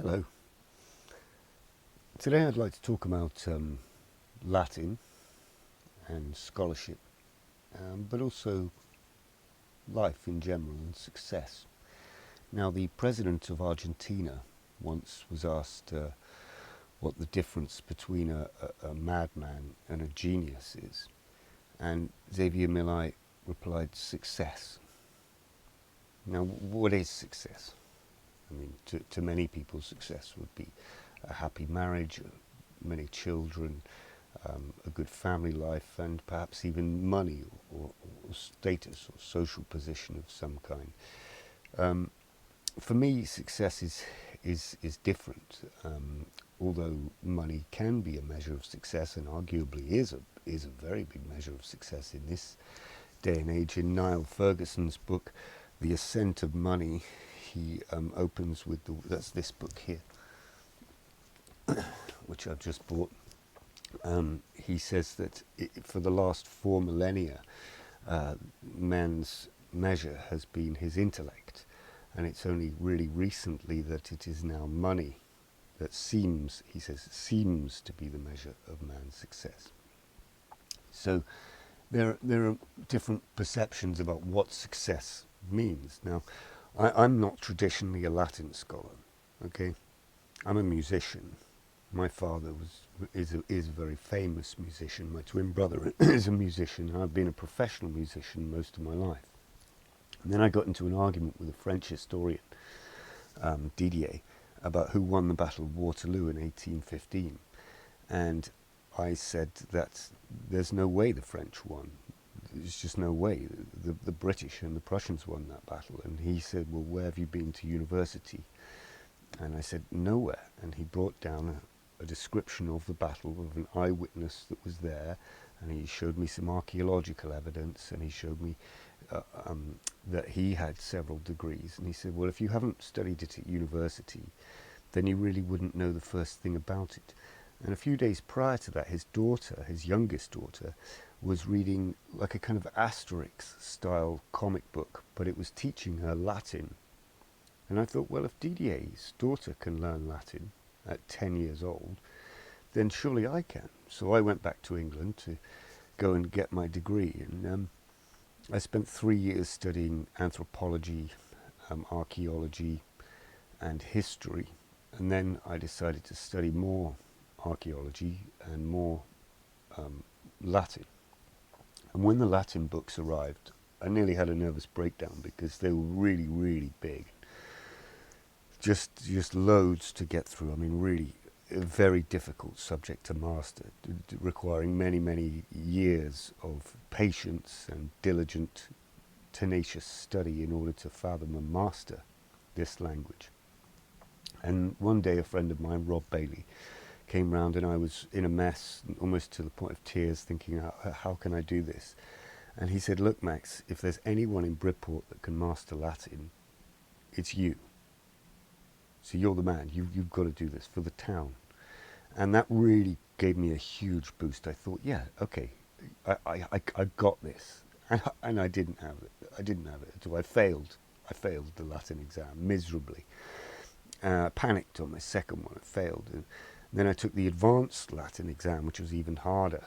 Hello. Today I'd like to talk about Latin and scholarship, but also life in general and success. Now, the president of Argentina once was asked what the difference between a madman and a genius is, and Xavier Milei replied, success. Now, what is success? I mean, to many people, success would be a happy marriage, many children, a good family life, and perhaps even money or status or social position of some kind. For me, success is different. Although money can be a measure of success, and arguably is a very big measure of success in this day and age. In Niall Ferguson's book, The Ascent of Money, he opens with that's this book here, which I've just bought. He says that for the last 4 millennia, man's measure has been his intellect, and it's only really recently that it is now money that seems, he says, seems to be the measure of man's success. So there are different perceptions about what success means. Now, I'm not traditionally a Latin scholar, okay? I'm a musician. My father is a very famous musician. My twin brother is a musician. I've been a professional musician most of my life. And then I got into an argument with a French historian, Didier, about who won the Battle of Waterloo in 1815. And I said that there's no way the French won. There's just no way. The British and the Prussians won that battle. And he said, well, where have you been to university? And I said, nowhere. And he brought down a description of the battle of an eyewitness that was there, and he showed me some archaeological evidence, and he showed me that he had several degrees. And he said, well, if you haven't studied it at university, then you really wouldn't know the first thing about it. And a few days prior to that, his daughter, his youngest daughter, was reading like a kind of Asterix-style comic book, but it was teaching her Latin. And I thought, well, if Didier's daughter can learn Latin at 10 years old, then surely I can. So I went back to England to go and get my degree. And I spent 3 years studying anthropology, archaeology, and history. And then I decided to study more archaeology and more Latin. And when the Latin books arrived, I nearly had a nervous breakdown because they were really, really big. Just loads to get through. I mean, really a very difficult subject to master, requiring many, many years of patience and diligent, tenacious study in order to fathom and master this language. And one day a friend of mine, Rob Bailey, came round, and I was in a mess, almost to the point of tears, thinking, how can I do this? And he said, look, Max, if there's anyone in Bridport that can master Latin, it's you. So you're the man. You've got to do this for the town. And that really gave me a huge boost. I thought, yeah, okay, I got this. And I didn't have it. I didn't have it at all. I failed the Latin exam miserably. Panicked on my second one. I failed. And then I took the advanced Latin exam, which was even harder.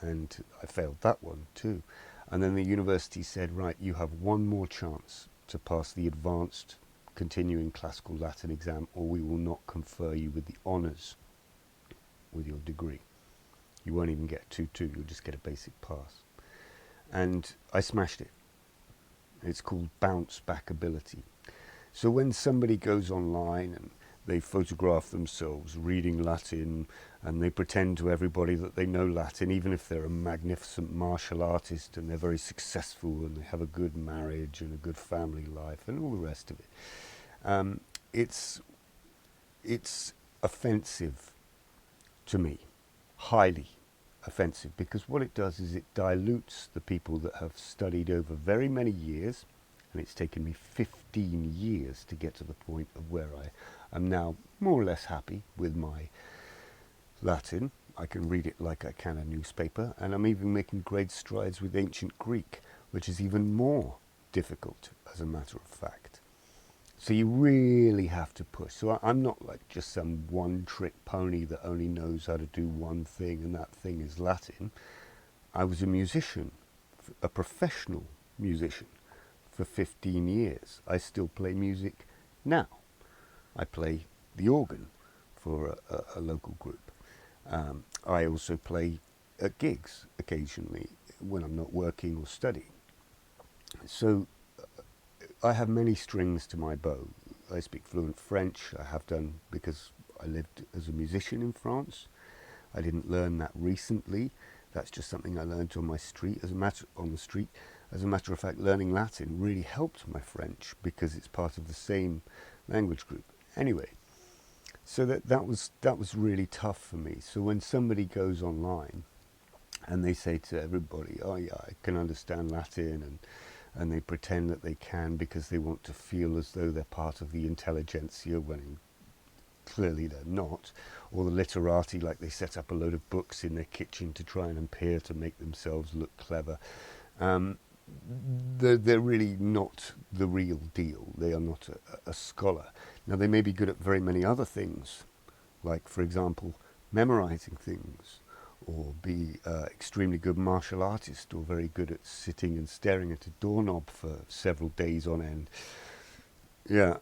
And I failed that one too. And then the university said, right, you have one more chance to pass the advanced continuing classical Latin exam, or we will not confer you with the honours with your degree. You won't even get a 2-2, you'll just get a basic pass. And I smashed it. It's called bounce back ability. So when somebody goes online and they photograph themselves reading Latin, and they pretend to everybody that they know Latin, even if they're a magnificent martial artist and they're very successful and they have a good marriage and a good family life and all the rest of it, it's offensive to me, highly offensive, because what it does is it dilutes the people that have studied over very many years. And it's taken me 15 years to get to the point of where I am now more or less happy with my Latin. I can read it like I can a newspaper, and I'm even making great strides with ancient Greek, which is even more difficult, as a matter of fact. So you really have to push. So I'm not like just some one-trick pony that only knows how to do one thing, and that thing is Latin. I was a musician, a professional musician, for 15 years. I still play music now. I play the organ for a local group. I also play at gigs occasionally when I'm not working or studying. So I have many strings to my bow. I speak fluent French. I have done because I lived as a musician in France. I didn't learn that recently. That's just something I learned on my street. On the street, as a matter of fact, learning Latin really helped my French because it's part of the same language group. Anyway, so that was really tough for me. So when somebody goes online and they say to everybody, "Oh yeah, I can understand Latin," and they pretend that they can because they want to feel as though they're part of the intelligentsia when clearly they're not, or the literati, like they set up a load of books in their kitchen to try and appear to make themselves look clever. Um, they're really not the real deal. They are not a scholar. Now, they may be good at very many other things, like, for example, memorizing things, or be extremely good martial artist, or very good at sitting and staring at a doorknob for several days on end. Yeah,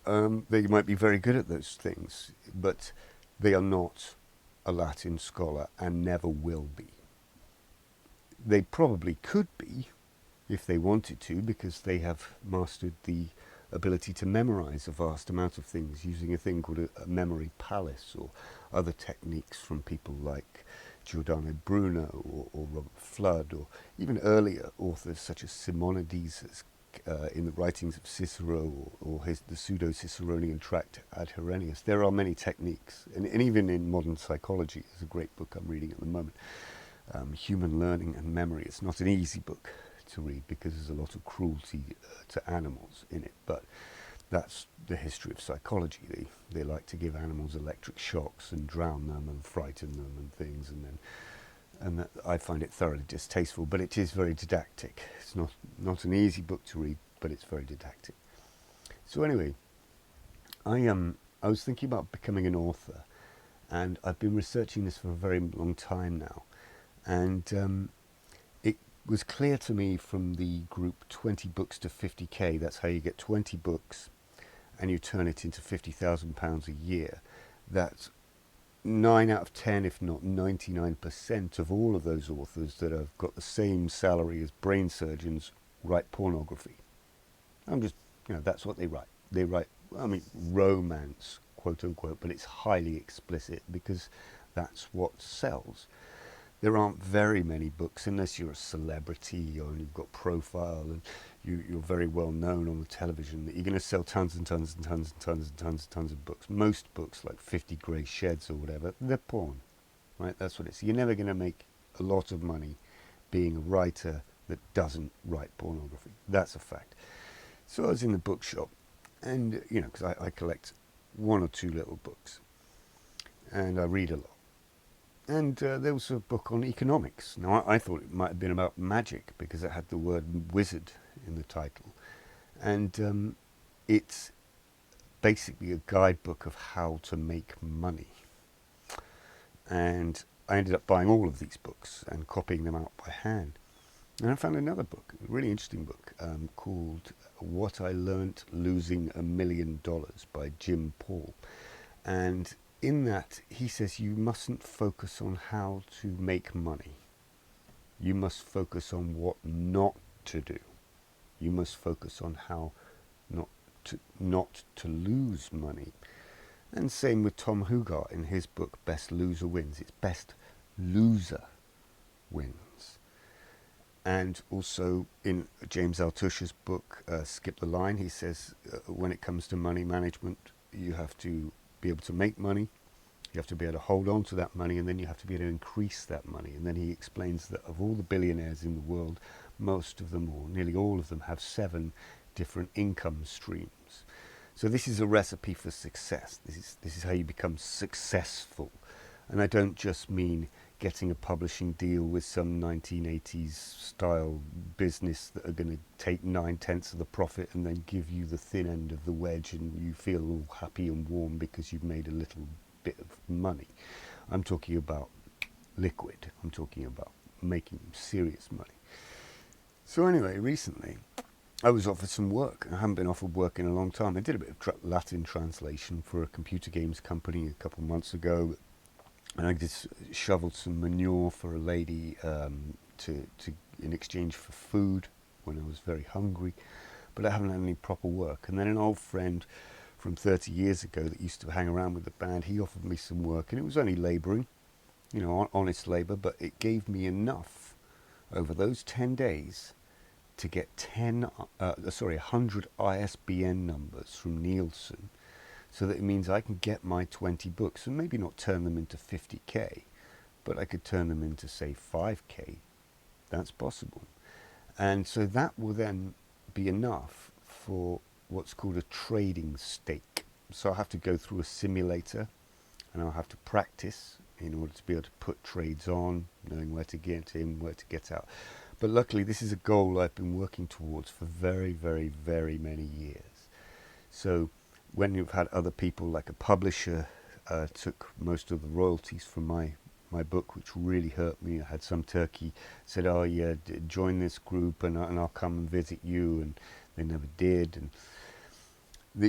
they might be very good at those things, but they are not a Latin scholar and never will be. They probably could be if they wanted to, because they have mastered the ability to memorize a vast amount of things using a thing called a memory palace, or other techniques from people like Giordano Bruno or Robert Flood, or even earlier authors such as Simonides in the writings of Cicero, or the pseudo-Ciceronian tract Ad Herennius. There are many techniques, and even in modern psychology, there's a great book I'm reading at the moment, Human Learning and Memory. It's not an easy book to read because there's a lot of cruelty to animals in it, but that's the history of psychology. They like to give animals electric shocks and drown them and frighten them and things, and that, I find it thoroughly distasteful, but it is very didactic. It's not an easy book to read, but it's very didactic. So anyway, I was thinking about becoming an author, and I've been researching this for a very long time now, and it was clear to me from the group 20 books to 50k. That's how you get 20 books and you turn it into £50,000 a year. That 9 out of 10, if not 99% of all of those authors that have got the same salary as brain surgeons write pornography. That's what they write. They write, romance, quote unquote, but it's highly explicit because that's what sells. There aren't very many books, unless you're a celebrity or you've got profile and you're very well known on the television, that you're going to sell tons and tons and tons and tons and tons and tons of books. Most books, like 50 Grey Sheds or whatever, they're porn, right? That's what it is. You're never going to make a lot of money being a writer that doesn't write pornography. That's a fact. So I was in the bookshop, and, because I collect one or two little books, and I read a lot. And there was a book on economics. Now, I thought it might have been about magic because it had the word wizard in the title. And it's basically a guidebook of how to make money. And I ended up buying all of these books and copying them out by hand. And I found another book, a really interesting book, called What I Learnt Losing $1 Million by Jim Paul. And in that, he says you mustn't focus on how to make money. You must focus on what not to do. You must focus on how not to lose money. And same with Tom Hugart in his book, Best Loser Wins. It's best loser wins. And also in James Altucher's book, Skip the Line, he says when it comes to money management, you have to be able to make money, you have to be able to hold on to that money, and then you have to be able to increase that money. And then he explains that of all the billionaires in the world, most of them, or nearly all of them, have 7 different income streams. So this is a recipe for success. This is how you become successful. And I don't just mean getting a publishing deal with some 1980s style business that are going to take 9/10 of the profit and then give you the thin end of the wedge, and you feel all happy and warm because you've made a little bit of money. I'm talking about liquid. I'm talking about making serious money. So anyway, recently I was offered some work. I haven't been offered work in a long time. I did a bit of Latin translation for a computer games company a couple of months ago, and I just shoveled some manure for a lady to in exchange for food when I was very hungry. But I haven't had any proper work. And then an old friend from 30 years ago that used to hang around with the band, he offered me some work, and it was only labouring, honest labour, but it gave me enough over those 10 days to get 100 ISBN numbers from Nielsen, so that it means I can get my 20 books and maybe not turn them into 50k, but I could turn them into, say, 5k. That's possible. And so that will then be enough for what's called a trading stake. So I'll have to go through a simulator, and I'll have to practice in order to be able to put trades on, knowing where to get in, where to get out. But luckily, this is a goal I've been working towards for very, very, very many years. So when you've had other people, like a publisher, took most of the royalties from my book, which really hurt me. I had some turkey said, "Oh yeah, join this group, and I'll come and visit you," and they never did. And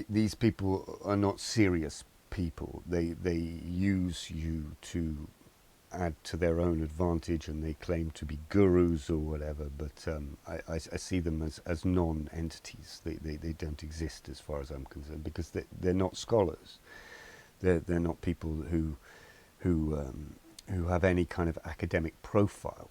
these people are not serious people. They use you to add to their own advantage, and they claim to be gurus or whatever, but I see them as non-entities. They don't exist as far as I'm concerned, because they're not scholars. They're not people who have any kind of academic profile.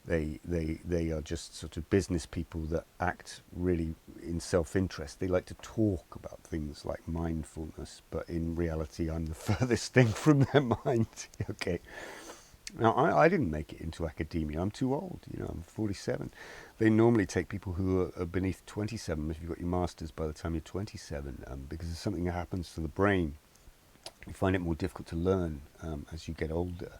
They are just sort of business people that act really in self-interest. They like to talk about things like mindfulness, but in reality I'm the furthest thing from their mind. Okay. Now, I didn't make it into academia. I'm too old. I'm 47. They normally take people who are beneath 27 if you've got your master's by the time you're 27, because there's something that happens to the brain. You find it more difficult to learn as you get older.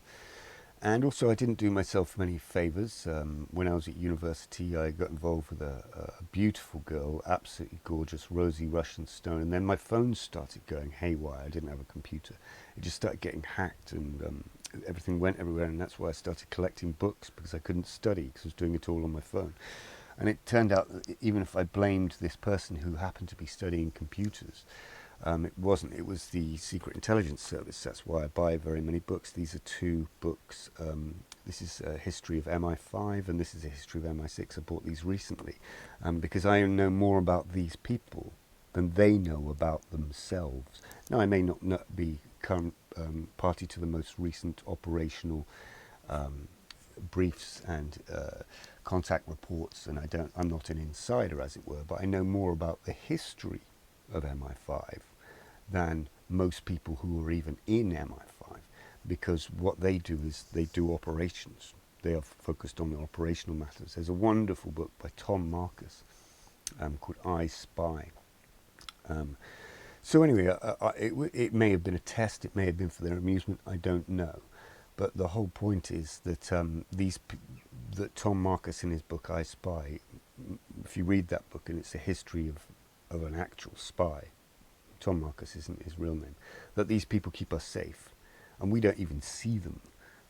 And also, I didn't do myself many favours. When I was at university, I got involved with a beautiful girl, absolutely gorgeous, Rosie Russian Stone, and then my phone started going haywire. I didn't have a computer. It just started getting hacked, and everything went everywhere, and that's why I started collecting books, because I couldn't study because I was doing it all on my phone. And it turned out that even if I blamed this person who happened to be studying computers, it wasn't. It was the Secret Intelligence Service. That's why I buy very many books. These are 2 books. This is a history of MI5, and this is a history of MI6. I bought these recently because I know more about these people than they know about themselves. Now, I may not be current party to the most recent operational briefs and contact reports, and I'm not an insider, as it were, but I know more about the history of MI5 than most people who are even in MI5, because what they do is they do operations. They are focused on the operational matters. There's a wonderful book by Tom Marcus called I Spy. So anyway, it may have been a test, it may have been for their amusement, I don't know. But the whole point is that that Tom Marcus, in his book I Spy, if you read that book, and it's a history of an actual spy, Tom Marcus isn't his real name, that these people keep us safe, and we don't even see them,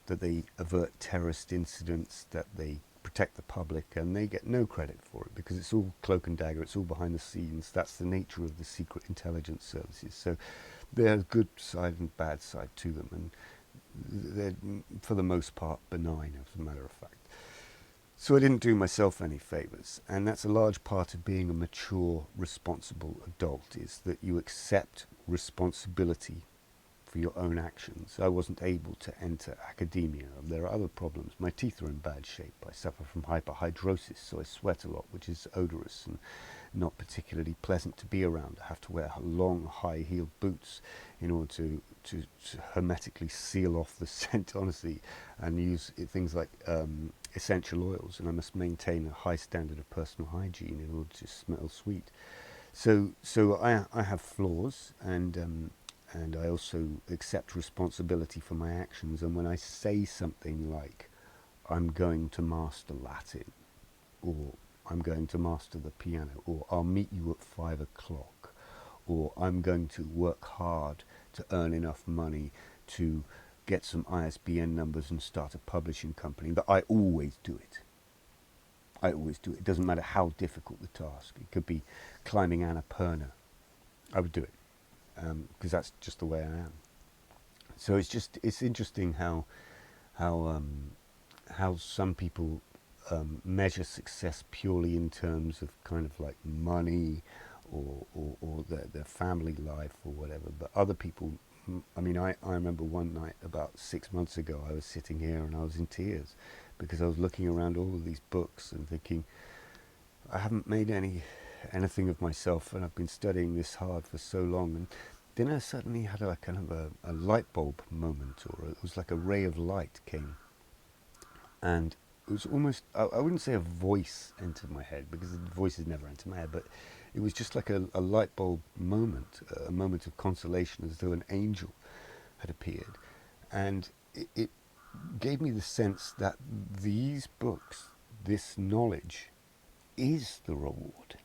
that they avert terrorist incidents, that they protect the public, and they get no credit for it, because it's all cloak and dagger, it's all behind the scenes. That's the nature of the secret intelligence services. So there's good side and bad side to them, and they're for the most part benign, as a matter of fact. So I didn't do myself any favours, and that's a large part of being a mature, responsible adult, is that you accept responsibility for your own actions. I wasn't able to enter academia. There are other problems. My teeth are in bad shape. I suffer from hyperhidrosis, so I sweat a lot, which is odorous and not particularly pleasant to be around. I have to wear long, high-heeled boots in order to hermetically seal off the scent, honestly, and use things like essential oils, and I must maintain a high standard of personal hygiene in order to smell sweet. So I have flaws, and and I also accept responsibility for my actions. And when I say something like, I'm going to master Latin, or I'm going to master the piano, or I'll meet you at 5 o'clock, or I'm going to work hard to earn enough money to get some ISBN numbers and start a publishing company, but I always do it. I always do it. It doesn't matter how difficult the task. It could be climbing Annapurna. I would do it, because that's just the way I am. So it's interesting how um, how some people measure success purely in terms of kind of like money or their family life or whatever. But other people, I mean, I remember one night about 6 months ago, I was sitting here and I was in tears because I was looking around all of these books and thinking, I haven't made anything of myself, and I've been studying this hard for so long. And then I suddenly had a kind of a light bulb moment, or it was like a ray of light came, and it was almost, I wouldn't say a voice entered my head, because the voices never enter my head, but it was just like a light bulb moment, a moment of consolation, as though an angel had appeared. And it gave me the sense that these books, this knowledge, is the reward.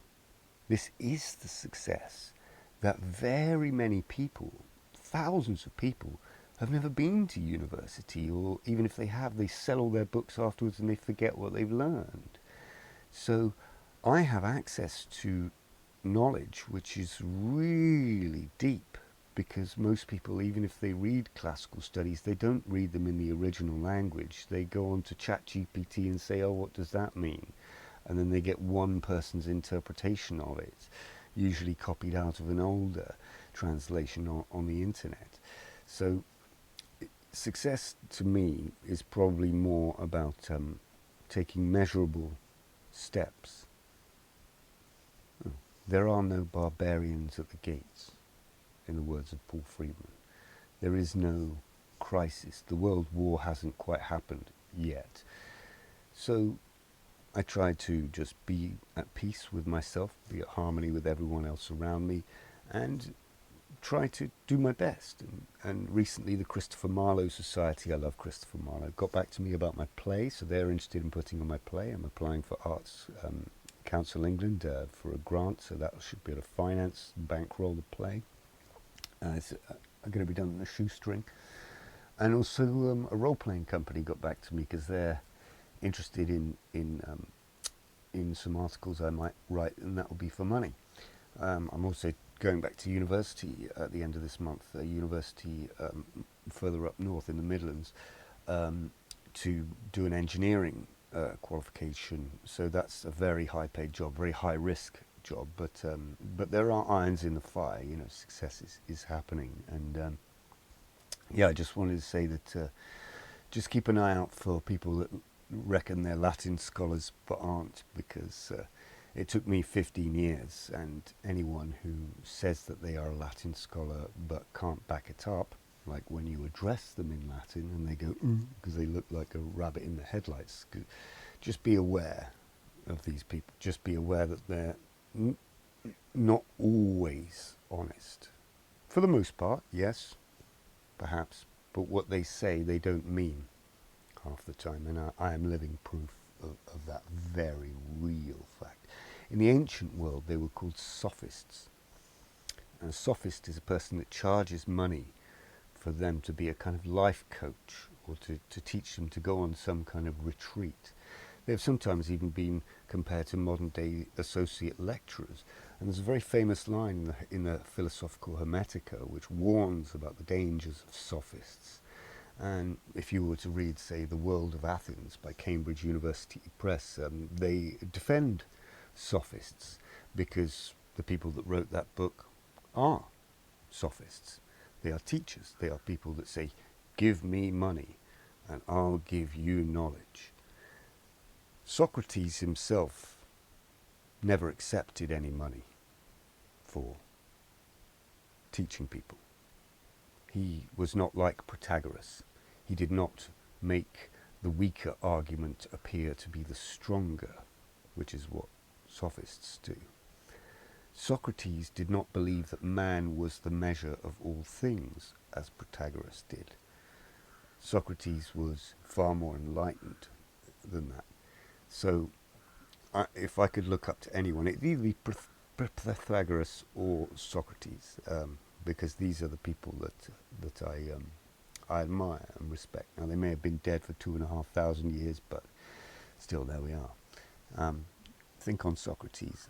This is the success that very many people, thousands of people, have never been to university, or even if they have, they sell all their books afterwards and they forget what they've learned. So I have access to knowledge which is really deep, because most people, even if they read classical studies, they don't read them in the original language. They go on to ChatGPT and say, oh, what does that mean? And then they get one person's interpretation of it, usually copied out of an older translation on the internet. So success to me is probably more about taking measurable steps. There are no barbarians at the gates, in the words of Paul Friedman. There is no crisis. The world war hasn't quite happened yet. So I try to just be at peace with myself, be at harmony with everyone else around me, and try to do my best. And recently the Christopher Marlowe Society, I love Christopher Marlowe, got back to me about my play, so they're interested in putting on my play. I'm applying for Arts Council England for a grant, so that should be able to finance and bankroll the play. It's going to be done on a shoestring. And also a role-playing company got back to me because they're interested in some articles I might write, and that will be for money. I'm also going back to university at the end of this month, a university further up north in the Midlands, to do an engineering qualification. So that's a very high-paid job, very high-risk job, but there are irons in the fire. You know, success is happening, and yeah, I just wanted to say that just keep an eye out for people that reckon they're Latin scholars but aren't, because it took me 15 years, and anyone who says that they are a Latin scholar but can't back it up, like when you address them in Latin and they go, because they look like a rabbit in the headlights, just be aware of these people. Just be aware that they're not always honest. For the most part, yes, perhaps, but what they say they don't mean half the time, and I am living proof of that very real fact. In the ancient world, they were called sophists. And a sophist is a person that charges money for them to be a kind of life coach, or to teach them to go on some kind of retreat. They have sometimes even been compared to modern-day associate lecturers. And there's a very famous line in the Philosophical Hermetica which warns about the dangers of sophists. And if you were to read, say, The World of Athens by Cambridge University Press, they defend sophists, because the people that wrote that book are sophists. They are teachers. They are people that say, give me money and I'll give you knowledge. Socrates himself never accepted any money for teaching people. He was not like Protagoras. He did not make the weaker argument appear to be the stronger, which is what sophists do. Socrates did not believe that man was the measure of all things, as Protagoras did. Socrates was far more enlightened than that. So, if I could look up to anyone, it'd either be Pythagoras or Socrates, because these are the people that I admire and respect. Now, they may have been dead for 2,500 years, but still, there we are. Think on Socrates.